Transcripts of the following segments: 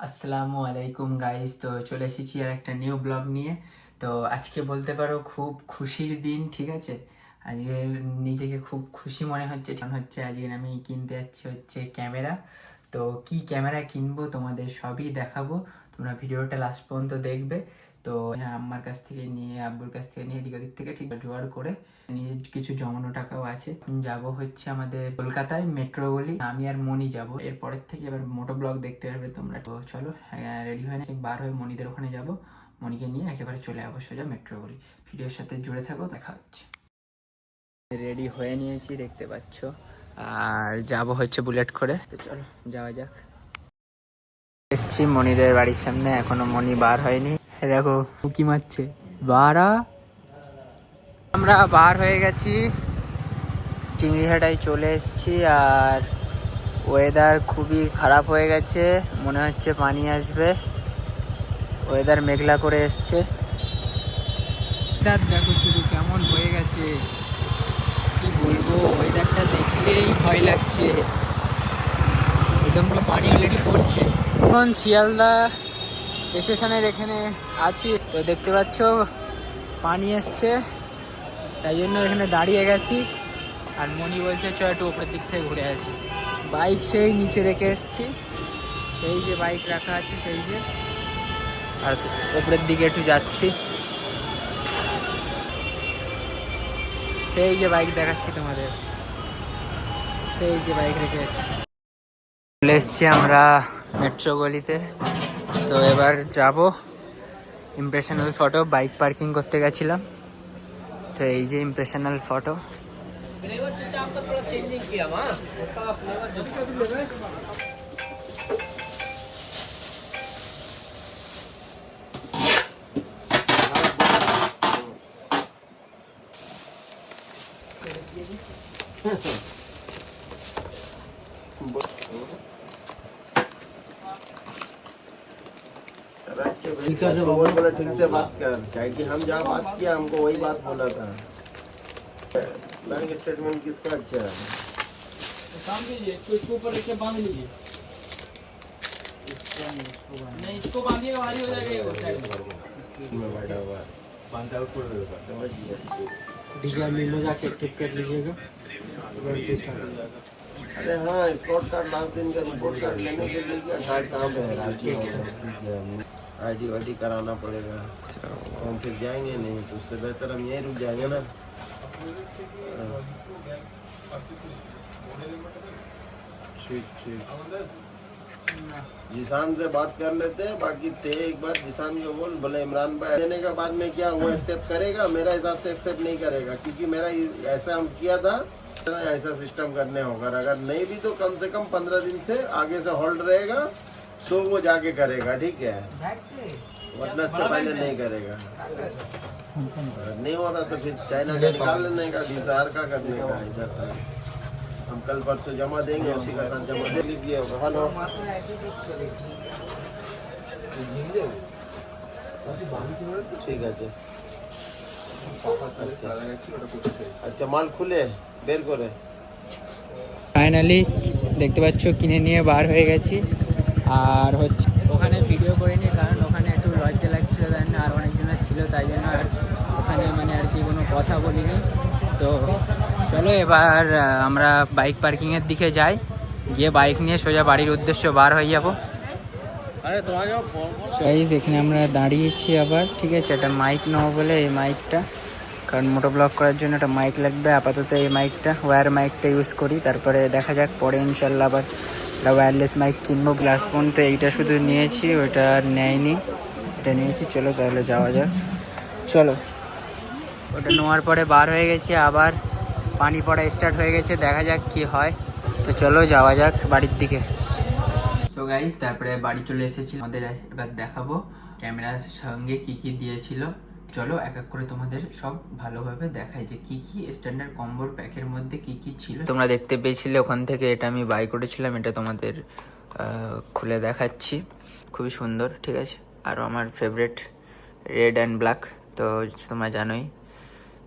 আসসালামু আলাইকুম গাইস। তো চলে এসেছি আর একটা নিউ ব্লগ নিয়ে। তো আজকে বলতে পারো খুব খুশির দিন, ঠিক আছে। আজকে নিজেকে খুব খুশি মনে হচ্ছে, কারণ হচ্ছে আজকে আমি কিনতে যাচ্ছি হচ্ছে ক্যামেরা। তো কি ক্যামেরা কিনবো তোমাদের সবই দেখাবো, তোমরা ভিডিওটা লাস্ট পর্যন্ত দেখবে। তো হ্যাঁ, আম্মার কাছ থেকে নিয়ে আব্বুর কাছ থেকে নিয়ে এদিক ওদিক থেকে ঠিক জোগাড় করে নিজের কিছু জমানো টাকাও আছে। যাব হচ্ছে আমাদের কলকাতায় মেট্রো গলি, আমি আর মনি যাব। এরপরের থেকে এবার মোটো ব্লগ দেখতে পারবে তোমরা। তো চলো রেডি হয়ে নাকি বার হয়ে মনিদের ওখানে যাব, মনিকে নিয়ে একেবারে চলে যাবো সোজা মেট্রো গলি। ভিডিওর সাথে জুড়ে থাকো, দেখা হচ্ছে। রেডি হয়ে নিয়েছি দেখতে পাচ্ছ, আর যাব হচ্ছে বুলেট করে। তো চলো যাওয়া যাক। এসছি মনিদের বাড়ির সামনে, এখনো মনি বার হয়নি। দেখো উকি মারছে বারা। আমরা বার হয়ে গেছি, চিংড়িঘাটায় চলে এসেছি। আর ওয়েদার খুবই খারাপ হয়ে গেছে, মনে হচ্ছে পানি আসবে। ওয়েদার মেঘলা করে এসছে। দেখো শুধু কেমন হয়ে গেছে, কি বলবো, ওয়েদারটা দেখলেই ভয় লাগছে। একদম পুরো পানি অলরেডি পড়ছে। এখন শিয়ালদা স্টেশনের এখানে আছি, তো দেখতে পাচ্ছ পানি এসছে, তাই জন্য এখানে দাঁড়িয়ে গেছি। আর মনি বলছে চ একটু ওপরের দিক থেকে ঘুরে আসি। বাইক সেই নিচে রেখে এসছি, সেই যে বাইক রাখা আছে সেই যে, আর ওপরের দিকে একটু যাচ্ছি। সেই যে বাইক দেখাচ্ছি তোমাদের, সেই যে বাইক রেখে এসছি। চলে এসছি আমরা মেট্রো গলিতে। তো এবার যাব ইমপ্রেশনাল ফটো। বাইক পার্কিং করতে গেছিলাম, তো এই যে ইমপ্রেশনাল ফটো। बोला ठीक से बात कर, क्या कि हम जहाँ बात किया हमको वही बात बोला था। बैंक स्टेटमेंट किसका अच्छा है? काम कीजिए, इसको ऊपर रख के बांध लीजिए। नहीं, इसको बांधिएगा भारी हो जाएगा ये साइड में बैठा हुआ बांधा ऊपर डीजीआर मिल जाके टिप कर लीजिएगा। अरे हाँ, स्पॉट कार्ड लास्ट दिन का रिपोर्ट कार्ड लेने के लिए क्या कार्ड कहाँ पे है? राज्य ID वाईडी कराना पड़ेगा, हम फिर जाएंगे नहीं, तो उससे बेहतर हम यहीं रुक जाएंगे ना। ठीक ठीक, जिसान से बात कर लेते हैं। बाकी ते एक बार जिसान को बोल, बोले इमरान भाई देने के बाद में क्या वो एक्सेप्ट करेगा? मेरा हिसाब से एक्सेप्ट नहीं करेगा, क्योंकि मेरा ऐसा हम किया था, ऐसा सिस्टम करने होगा। अगर नहीं भी तो कम से कम 15 दिन से आगे से होल्ड रहेगा, तो वो जाके करेगा, ठीक है, वरना से पहले नहीं करेगा। अगर नहीं हो रहा तो फिर चाइना का निकाल लेने का, वीजा का करने का। इधर से हम कल परसों जमा देंगे, उसी का साथ जमा दे लीजिए। हेलो, ঠিক আছে। আচ্ছা, মাল খুলে বের করে ফাইনালি দেখতে পাচ্ছ কিনে নিয়ে বার হয়ে গেছি। আর হচ্ছে ওখানে ভিডিও করিনি, কারণ ওখানে একটু লজ্জা লাগছিল, তাই না, আর অনেকজন ছিল, তাই জন্য আর ওখানে মানে আর কি কোনো কথা বলিনি। তো চলো এবার আমরা বাইক পার্কিংয়ের দিকে যাই, গিয়ে বাইক নিয়ে সোজা বাড়ির উদ্দেশ্যে বার হয়ে যাবো। এখানে আমরা দাঁড়িয়েছি আবার, ঠিক আছে। একটা মাইক নেবো বলে এই মাইকটা, কারণ মোটো ব্লগ করার জন্য একটা মাইক লাগবে। আপাতত এই মাইকটা, ওয়্যার মাইকটা ইউজ করি, তারপরে দেখা যাক পরে ইনশাল্লাহ আবার একটা ওয়্যারলেস মাইক কিনবো। গ্লাস ফোন তো এইটা শুধু নিয়েছি, ওইটা আর নেয়নি, এটা নিয়েছি। চলো তাহলে যাওয়া যাক, চলো। ওটা নেওয়ার পরে বার হয়ে গেছি, আবার পানি পড়া স্টার্ট হয়ে গেছে, দেখা যাক কি হয়। তো চলো যাওয়া যাক বাড়ির দিকে। সো গাইস, তারপরে বাড়ি চলে এসেছি। আমাদের এবার দেখাবো ক্যামেরার সঙ্গে কি কি দিয়েছিল। চলো এক এক করে তোমাদের সব ভালোভাবে দেখাই যে কি কি স্ট্যান্ডার্ড কম্বোর প্যাকের মধ্যে কি কি ছিল। তোমরা দেখতে পেয়েছিলে ওখান থেকে, এটা আমি বাই করেছিলাম, এটা তোমাদের খুলে দেখাচ্ছি। খুবই সুন্দর, ঠিক আছে। আরও আমার ফেভারিট রেড অ্যান্ড ব্ল্যাক, তো তোমরা জানোই।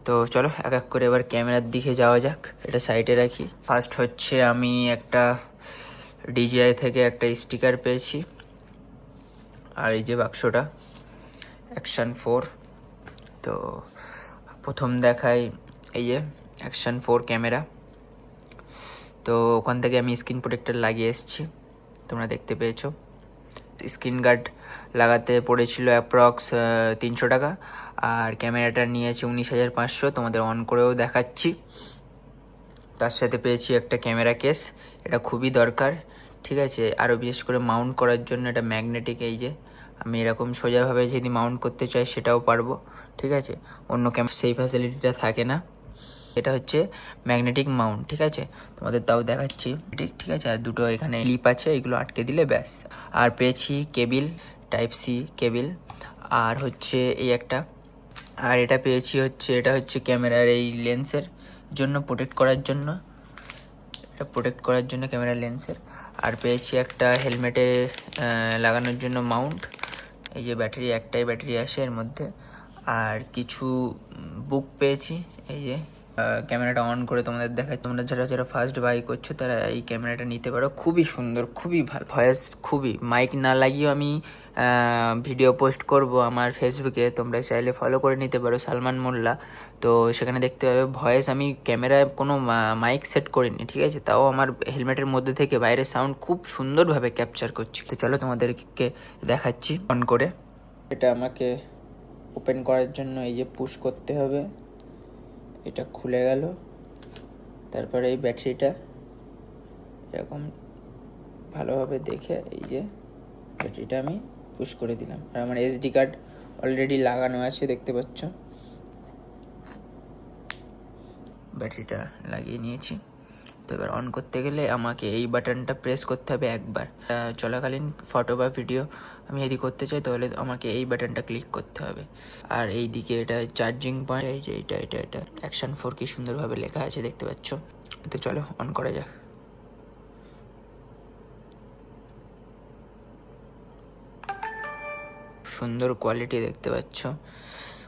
তো চলো এক এক করে এবার ক্যামেরার দিকে যাওয়া যাক। এটা সাইডে রাখি। ফার্স্ট হচ্ছে আমি একটা ডিজিআই থেকে একটা স্টিকার পেয়েছি, আর এই যে বাক্সটা অ্যাকশন 4। তো প্রথম দেখাই এই যে অ্যাকশন 4 ক্যামেরা। তো ওখান থেকে আমি স্ক্রিন প্রোটেক্টর লাগিয়ে এসেছি, তোমরা দেখতে পেয়েছো। স্ক্রিন গার্ড লাগাতে পড়েছিল অ্যাপ্রক্স 300 টাকা, আর ক্যামেরাটা নিয়েছে 19,500, তোমাদের অন করেও দেখাচ্ছি। তার সাথে পেয়েছি একটা ক্যামেরা কেস, এটা খুবই দরকার, ঠিক আছে। আরও বিশেষ করে মাউন্ট করার জন্য এটা ম্যাগনেটিক, এই যে আমি এরকম সোজাভাবে যদি মাউন্ট করতে চাই সেটাও পারবো, ঠিক আছে। অন্য ক্যামেরা সেই ফ্যাসিলিটিটা থাকে না। এটা হচ্ছে ম্যাগনেটিক মাউন্ট, ঠিক আছে, তোমাদের তাও দেখাচ্ছি, ঠিক আছে। আর দুটো এখানে ক্লিপ আছে, এগুলো আটকে দিলে ব্যাস। আর পেয়েছি কেবিল, টাইপ সি কেবিল, আর হচ্ছে এই একটা, আর এটা পেয়েছি হচ্ছে, এটা হচ্ছে ক্যামেরার এই লেন্সের জন্য প্রোটেক্ট করার জন্য, এটা প্রোটেক্ট করার জন্য ক্যামেরার লেন্সের। আর পেয়েছি একটা হেলমেটে লাগানোর জন্য মাউন্ট, এই যে ব্যাটারি, একটাই ব্যাটারি আসে এর মধ্যে। আর কিছু বুক পেয়েছি, এই যে ক্যামেরাটা অন করে তোমাদের দেখাচ্ছি। তোমরা যারা ফার্স্ট বাই করছো তারা এই ক্যামেরাটা নিতে পারো, খুবই সুন্দর, খুবই ভালো ভয়েস, খুবই। মাইক না লাগিয়েও আমি ভিডিও পোস্ট করব আমার ফেসবুকে, তোমরা চাইলে ফলো করে নিতে পারো, সালমান মোল্লা। তো সেখানে দেখতে পাবে ভয়েস, আমি ক্যামেরায় কোনো মাইক সেট করিনি, ঠিক আছে, তাও আমার হেলমেটের মধ্যে থেকে বাইরের সাউন্ড খুব সুন্দরভাবে ক্যাপচার করছি। তো চলো তোমাদেরকে দেখাচ্ছি অন করে। এটা আমাকে ওপেন করার জন্য এই যে পুশ করতে হবে, এটা খুলে গেল। তারপরে এই ব্যাটারিটা এরকম ভালোভাবে দেখে এই যে ব্যাটারিটা আমি পুশ করে দিলাম। আর আমার এসডি কার্ড অলরেডি লাগানো আছে, দেখতে পাচ্ছ। ব্যাটারিটা লাগিয়ে নিয়েছি। তো এবার অন করতে গেলে আমাকে এই বাটনটা প্রেস করতে হবে একবার। চলাকালীন ফটো বা ভিডিও আমি যদি করতে চাই তাহলে আমাকে এই বাটনটা ক্লিক করতে হবে। আর এই দিকে এটা চার্জিং পয়েন্ট, এই যে এটা অ্যাকশন 4 কি সুন্দরভাবে লেখা আছে, দেখতে পাচ্ছ। তো চলো অন করা যাক। সুন্দর কোয়ালিটি দেখতে পাচ্ছ,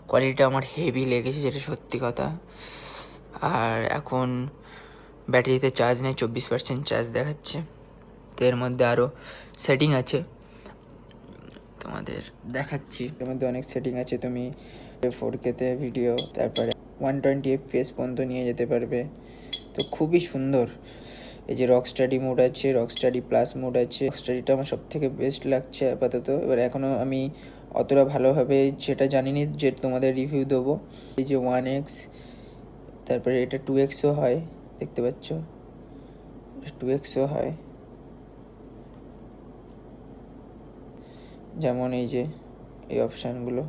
কোয়ালিটিটা আমার হেভি লেগেছে, যেটা সত্যি কথা। আর এখন ব্যাটারিতে চার্জ নেই, 24% চার্জ দেখাচ্ছে। তো এর মধ্যে আরও সেটিং আছে, তোমাদের দেখাচ্ছি। এর মধ্যে অনেক সেটিং আছে, তুমি 4K-তে ভিডিও, তারপরে 120 FPS পর্যন্ত নিয়ে যেতে পারবে। তো খুবই সুন্দর। এই যে রক স্টাডি মোড আছে, রক স্টাডি প্লাস মোড আছে। রক স্টাডিটা আমার সবথেকে বেস্ট লাগছে আপাতত। এবার এখনও আমি অতটা ভালোভাবে সেটা জানিনি যে তোমাদের রিভিউ দেবো। এই যে 1x, তারপরে এটা 2xও হয়, দেখতে পাচ্ছ, 2xও হয়। যেমন এই যে এই অপশানগুলো,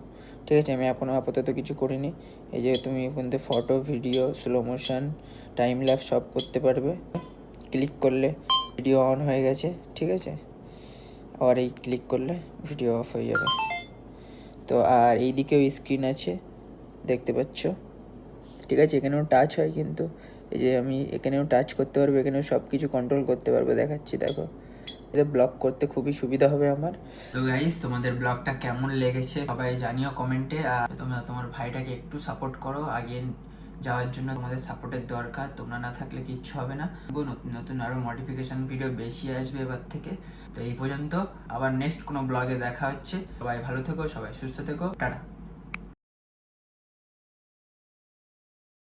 ঠিক আছে। আমি এখনও আপাতত কিছু করিনি। এই যে তুমি এখান থেকে photo, video, slow motion, time lapse সব করতে পারবে। ক্লিক করলে ভিডিও অন হয়ে গেছে, ঠিক আছে। আবার এই ক্লিক করলে ভিডিও অফ হয়ে যাবে। তো আর এই দিকেও স্ক্রিন আছে, দেখতে পাচ্ছ, ঠিক আছে। এখানেও টাচ হয়, কিন্তু এই যে আমি এখানেও টাচ করতে পারবো, এখানেও সব কিছু কন্ট্রোল করতে পারবো, দেখাচ্ছি, দেখো। এটা ব্লগ করতে খুবই সুবিধা হবে আমার। তো গাইস, তোমাদের ব্লগটা কেমন লেগেছে সবাই জানিও কমেন্টে। আর তোমরা তোমার ভাইটাকে একটু সাপোর্ট করো, আগে যাওয়ার জন্য তোমাদের সাপোর্টের দরকার, তোমরা না থাকলে কিচ্ছু হবে না। নতুন নতুন আরও মডিফিকেশন ভিডিও বেশি আসবে এবার থেকে। তো এই পর্যন্ত, আবার নেক্সট কোনো ব্লগে দেখা হচ্ছে। সবাই ভালো থেকো, সবাই সুস্থ থেকো, টাটা।